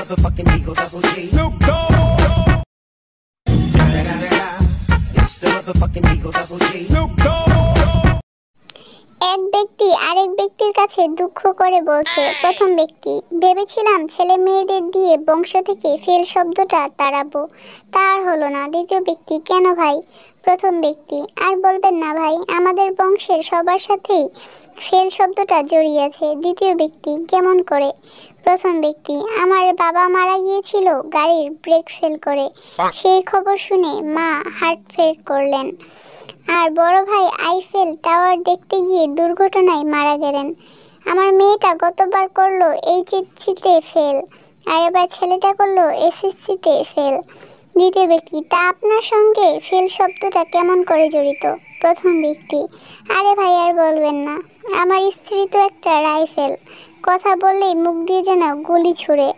motherfucking Eagle Double G. Snoop Dogg. It's the motherfucking Eagle Double G. Snoop Dogg. এক ব্যক্তি আরেক ব্যক্তির কাছে দুঃখ করে বলছে, প্রথম ব্যক্তি, ভেবেছিলাম ছেলে মেয়েদের দিয়ে বংশ থেকে ফেল শব্দটা তাড়াবো, তা আর হলো না। দ্বিতীয় ব্যক্তি, কেন ভাই? প্রথম ব্যক্তি, আর বলবেন না ভাই, আমাদের বংশের সবার সাথেই ফেল শব্দটা জড়িয়ে আছে। দ্বিতীয় ব্যক্তি, কেমন করে? প্রথম ব্যক্তি, আমার বাবা মারা গিয়েছিল গাড়ির ব্রেক ফেল করে, সেই খবর শুনে মা হার্ট ফেল করলেন। আর বড় ভাই আইফেল টাওয়ার দেখতে গিয়ে দুর্ঘটনায় মারা গেলেন। আমার মেয়েটা গতবার করলো এইচএসসিতে ফেল, আর এবার ছেলেটা করলো এসএসসিতে ফেল। দ্বিতীয় ব্যক্তি, তা আপনার সঙ্গে ফেল শব্দটা কেমন করে জড়িত? প্রথম ব্যক্তি, আরে ভাই আর বলবেন না, আমার স্ত্রী তো একটা রাইফেল, কথা বললেই মুখ দিয়ে যেন গুলি ছুড়ে।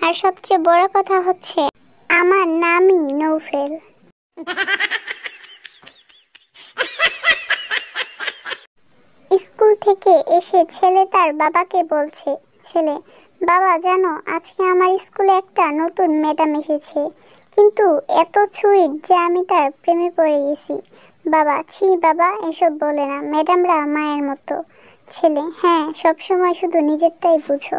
আর সবচেয়ে বড় কথা হচ্ছে আমার নামই নৌফেল। স্কুল থেকে এসে ছেলে তার বাবাকে বলছে, ছেলে, বাবা জানো আজকে আমার স্কুলে একটা নতুন ম্যাডাম এসেছে, কিন্তু এত সুইট যে আমি তার প্রেমে পড়ে গেছি। বাবা, ছি বাবা, এসব বলে না, ম্যাডামরা মায়ের মতো। ছেলে, হ্যাঁ, সবসময় শুধু নিজেরটাই বুঝো।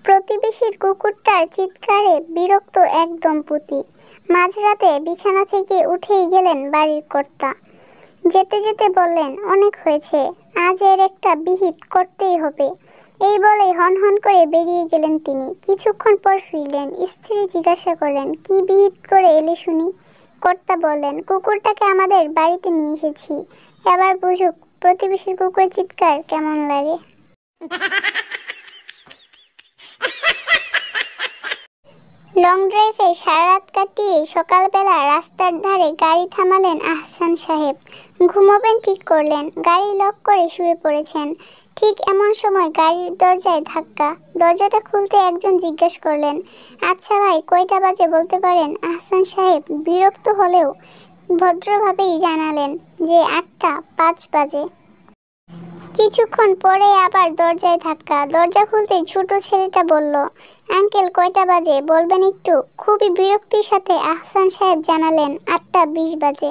প্রতিবেশীর কুকুরটার চিৎকারে বিরক্ত এক দম্পতি মাঝরাতে বিছানা থেকে উঠেই গেলেন বাড়ির কর্তা। যেতে যেতে বললেন, অনেক হয়েছে, আজ এর একটা বিহিত করতেই হবে। এই বলেই হনহন করে বেরিয়ে গেলেন তিনি। কিছুক্ষণ পর ফিরলেন। স্ত্রী জিজ্ঞাসা করলেন, কি বিহিত করে এলে শুনি? কর্তা বললেন, কুকুরটাকে আমাদের বাড়িতে নিয়ে এসেছি, এবার বুঝুক প্রতিবেশীর কুকুরের চিৎকার কেমন লাগে। লং ড্রাইভে সারা রাত কাটিয়ে সকালবেলা রাস্তার ধারে গাড়ি থামালেন আহসান সাহেব। ঘুমোবেন ঠিক করলেন, গাড়ি লক করে শুয়ে পড়েছেন। ঠিক এমন সময় গাড়ির দরজায় ধাক্কা। দরজাটা খুলতে একজন জিজ্ঞেস করলেন, আচ্ছা ভাই, কয়টা বাজে বলতে পারেন? আহসান সাহেব বিরক্ত হলেও ভদ্রভাবেই জানালেন যে 8:05 বাজে। কিছুক্ষণ পরে আবার দরজায় ধাক্কা। দরজা খুলতেই ছোট ছেলেটা বলল, আঙ্কেল কয়টা বাজে বলবেন একটু? খুবই বিরক্তির সাথে আহসান সাহেব জানালেন, 8:20 বাজে।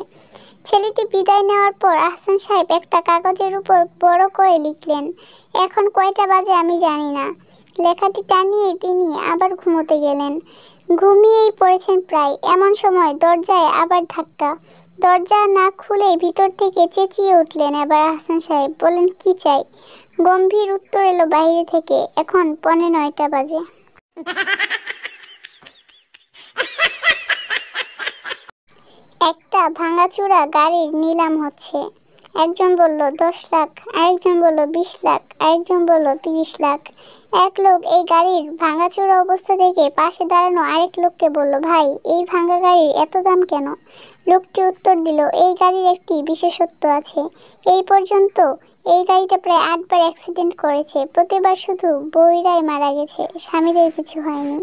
ছেলেটি বিদায় নেওয়ার পর আহসান সাহেব একটা কাগজের উপর বড় করে লিখলেন, এখন কয়টা বাজে আমি জানি না। লেখাটি টানিয়ে তিনি আবার ঘুমোতে গেলেন। ঘুমিয়েই পড়েছেন প্রায়। এমন সময় দরজায় আবার ধাক্কা। দরজা না খুলে ভিতর থেকে চেঁচিয়ে উঠলেন এবার আহসান সাহেব। বললেন, কি চাই? গম্ভীর উত্তর এলো বাইরে থেকে, এখন 9:15 বাজে। একটা ভাঙাচোরা গাড়ির নিলাম হচ্ছে। একজন বলল 10 লাখ, আরেকজন বলল 20 লাখ, আরেকজন বলল 30 লাখ। এক লোক এই গাড়ির ভাঙাচোরা অবস্থা দেখে পাশে দাঁড়ানো আরেক লোককে বলল, ভাই, এই ভাঙা গাড়ির এত দাম কেন? লোকটি উত্তর দিল, এই গাড়ির একটি বিশেষত্ব আছে। এই পর্যন্ত এই গাড়িটা প্রায় 8 বার অ্যাক্সিডেন্ট করেছে, প্রতিবার শুধু বউরাই মারা গেছে, স্বামীদের কিছু হয়নি।